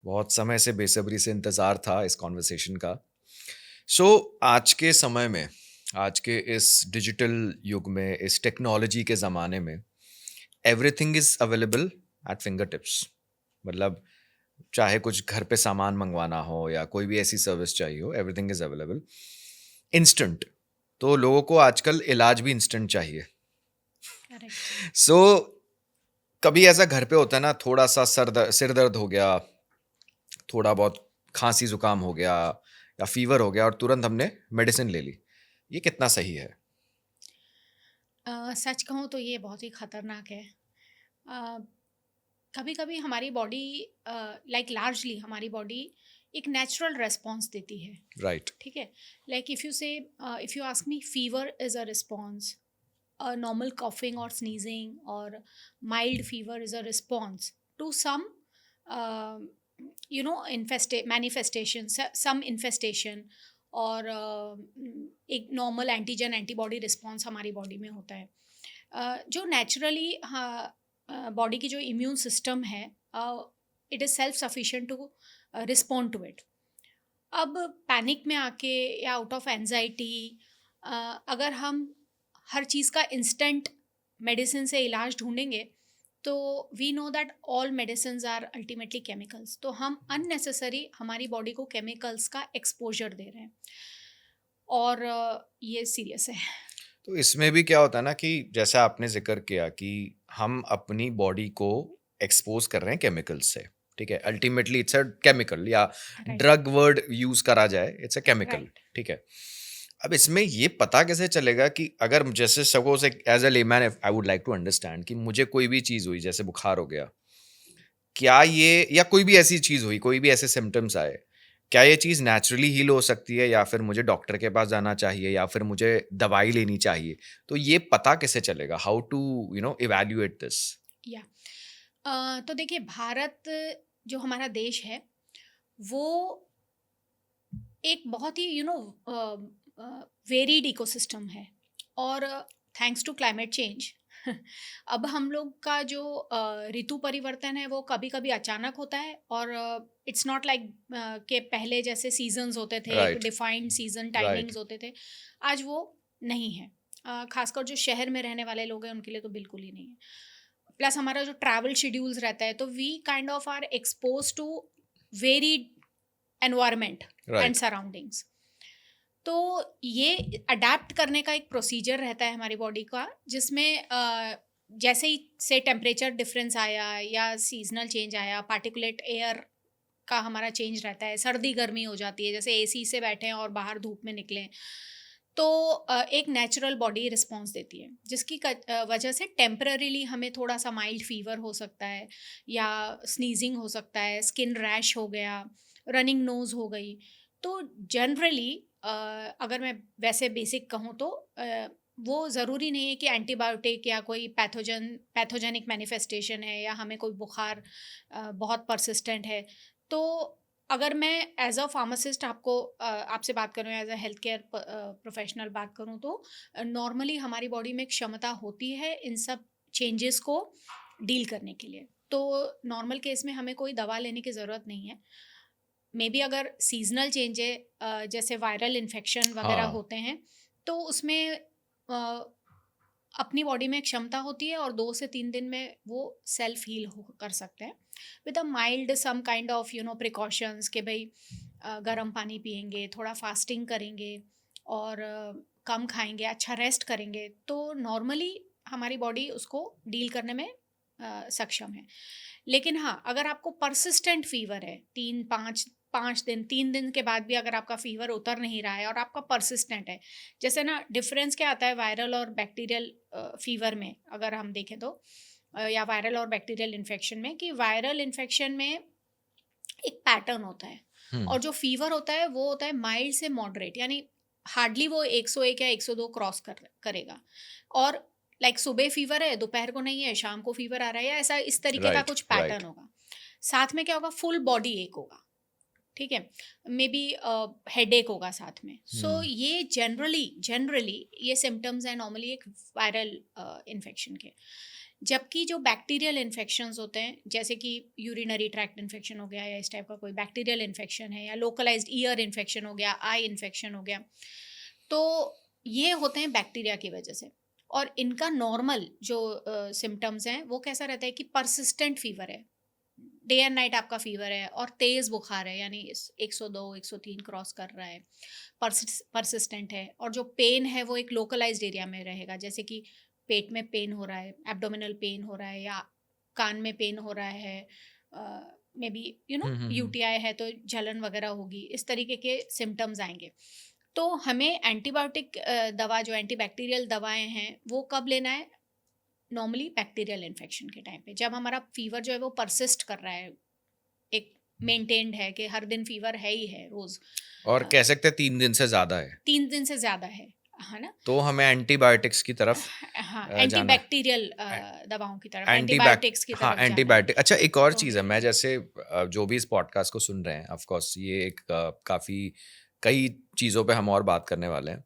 बहुत समय से बेसब्री से इंतज़ार था इस कॉन्वर्सेशन का। सो आज के समय में, आज के इस डिजिटल युग में, इस टेक्नोलॉजी के ज़माने में, everything is available at finger tips. मतलब चाहे कुछ घर पे सामान मंगवाना हो या कोई भी ऐसी सर्विस चाहिए हो, एवरीथिंग इज़ अवेलेबल। इंस्टेंट। तो लोगों को आजकल इलाज भी इंस्टेंट चाहिए। करेक्ट। सो कभी ऐसा घर पे होता है ना, थोड़ा-सा सिर दर्द हो गया, थोड़ा बहुत खाँसी ज़ुकाम हो गया या फ़ीवर हो गया और तुरंत हमने मेडिसिन ले ली। ये कितना सही है? सच कहूँ तो ये बहुत ही खतरनाक है। कभी कभी हमारी बॉडी, लाइक लार्जली हमारी बॉडी एक नेचुरल रेस्पॉन्स देती है। राइट, ठीक है। Like if you ask me, fever is a response, normal coughing or sneezing or mild fever is a response to some um manifestation, some infestation, और एक normal antigen antibody response हमारी body में होता है। जो naturally body की जो immune system है, it is self sufficient to respond to it. अब पैनिक में आके या आउट ऑफ एंजाइटी अगर हम हर चीज़ का इंस्टेंट मेडिसिन से इलाज ढूंढेंगे, तो we know that all medicine are ultimately chemicals. तो हम अननेसेसरी हमारी बॉडी को केमिकल्स का एक्सपोजर दे रहे हैं, और ये सीरियस है। तो इसमें भी क्या होता है ना कि जैसे आपने ज़िक्र किया कि हम अपनी बॉडी को एक्सपोज़ कर रहे हैं केमिकल्स से, ठीक है? अल्टीमेटली इट्स अ केमिकल या राइट। ड्रग वर्ड यूज़ करा जाए, इट्स अ केमिकल, राइट। ठीक है? अब इसमें ये पता कैसे चलेगा कि अगर जैसे सपोज़ एक as a layman if I would like to understand कि मुझे कोई भी चीज़ हुई, जैसे बुखार हो गया, क्या ये या कोई भी ऐसी चीज़ हुई, कोई भी ऐसे सिम्पटम्स आए, क्या ये चीज़ नेचुरली हील हो सकती है या फिर मुझे डॉक्टर के पास जाना चाहिए या फिर मुझे दवाई लेनी चाहिए? तो ये पता कैसे चलेगा? How to evaluate this? या तो देखिए, भारत जो हमारा देश है, वो एक बहुत ही वेरीड इकोसिस्टम है। और थैंक्स टू क्लाइमेट चेंज अब हम लोग का जो ऋतु परिवर्तन है वो कभी कभी अचानक होता है, और इट्स नॉट लाइक के पहले जैसे सीजन्स होते थे, एक right, defined season right, timings होते थे। आज वो नहीं है। खासकर जो शहर में रहने वाले लोग हैं उनके लिए तो बिल्कुल ही नहीं है। प्लस हमारा जो ट्रैवल शेड्यूल्स रहता है, तो we kind of are expose to varied environment and right. Surroundings. तो ये अडेप्ट करने का एक प्रोसीजर रहता है हमारी बॉडी का, जिसमें जैसे ही से टेम्परेचर डिफरेंस आया या सीजनल चेंज आया, पार्टिकुलेट एयर का हमारा चेंज रहता है, सर्दी गर्मी हो जाती है, जैसे एसी से बैठे हैं और बाहर धूप में निकले, तो एक नेचुरल बॉडी रिस्पॉन्स देती है, जिसकी वजह से टेम्पररीली हमें थोड़ा सा माइल्ड फीवर हो सकता है, या स्नीजिंग हो सकता है, स्किन रैश हो गया, रनिंग नोज हो गई। तो जनरली अगर मैं वैसे बेसिक कहूँ तो वो ज़रूरी नहीं है कि एंटीबायोटिक या कोई पैथोजेनिक मैनिफेस्टेशन है, या हमें कोई बुखार बहुत परसिस्टेंट है। तो अगर मैं एज़ अ फार्मासिस्ट आपसे बात करूँ, as a health care professional बात करूँ, तो नॉर्मली हमारी बॉडी में क्षमता होती है इन सब चेंजेस को डील करने के लिए। तो नॉर्मल केस में हमें कोई दवा लेने की ज़रूरत नहीं है। मे बी अगर सीज़नल चेंज है, जैसे वायरल इन्फेक्शन वगैरह हाँ, होते हैं, तो उसमें अपनी बॉडी में क्षमता होती है, और 2 से 3 दिन में वो सेल्फ हील हो कर सकते हैं with a mild some kind of precautions, कि भाई गर्म पानी पिएंगे, थोड़ा फास्टिंग करेंगे, और कम खाएंगे, अच्छा रेस्ट करेंगे, तो नॉर्मली हमारी बॉडी उसको डील करने में सक्षम है। लेकिन हाँ, अगर आपको परसिस्टेंट फीवर है, 3 5 5 दिन, 3 दिन के बाद भी अगर आपका फीवर उतर नहीं रहा है और आपका परसिस्टेंट है, जैसे ना डिफरेंस क्या आता है वायरल और बैक्टीरियल फीवर में, अगर हम देखें तो या वायरल और बैक्टीरियल इन्फेक्शन में, कि वायरल इन्फेक्शन में एक पैटर्न होता है, हुँ, और जो फीवर होता है वो होता है माइल्ड से मॉडरेट, यानी हार्डली वो 101 या 102 क्रॉस करेगा। और लाइक सुबह फीवर है, दोपहर को नहीं है, शाम को फीवर आ रहा है, या ऐसा इस तरीके का राइट, कुछ राइट। पैटर्न होगा। साथ में क्या होगा, फुल बॉडी एक होगा। ठीक है। मे बी हेडेक होगा साथ में। सो हुँ, ये जनरली जनरली ये सिम्टम्स हैं नॉर्मली एक वायरल इन्फेक्शन के। जबकि जो बैक्टीरियल इन्फेक्शंस होते हैं, जैसे कि यूरिनरी ट्रैक्ट इन्फेक्शन हो गया या इस टाइप का कोई बैक्टीरियल इन्फेक्शन है, या लोकलाइज्ड ईयर इन्फेक्शन हो गया, आई इन्फेक्शन हो गया, तो ये होते हैं बैक्टीरिया की वजह से। और इनका नॉर्मल जो सिम्टम्स हैं वो कैसा रहता है कि परसिस्टेंट फीवर है, डे एंड नाइट आपका फीवर है और तेज बुखार है, यानी 102 103 क्रॉस कर रहा है, परसिस्टेंट है। और जो पेन है वो एक लोकलाइज्ड एरिया में रहेगा, जैसे कि पेट में पेन हो रहा है, एब्डोमिनल पेन हो रहा है, या कान में पेन हो रहा है, मे बी हम्म। यूटीआई है तो जलन वगैरह होगी, इस तरीके के सिम्टम्स आएंगे। तो हमें एंटीबायोटिक दवा, जो एंटीबैक्टीरियल दवाएं हैं, वो कब लेना है? नॉर्मली बैक्टीरियल इन्फेक्शन के टाइम पे, जब हमारा फीवर जो है वो परसिस्ट कर रहा है, एक मेंटेन्ड है कि हर दिन फीवर है ही है रोज, और कह सकते हैं 3 दिन से ज़्यादा है, 3 दिन से ज्यादा है ना। तो हमें एंटीबायोटिक्स की तरफ हाँ, जाना एंटीबैक्टीरियल है। दवाओं की तरफ, एंटीबैक एंटीबायोटिक्स की हाँ, तरफ जाना है। एंटीबायोटिक। अच्छा, एक और तो चीज़ है, मैं जैसे जो भी इस पॉडकास्ट को सुन रहे हैं, ऑफ कोर्स ये एक काफ़ी कई चीज़ों पे हम और बात करने वाले हैं।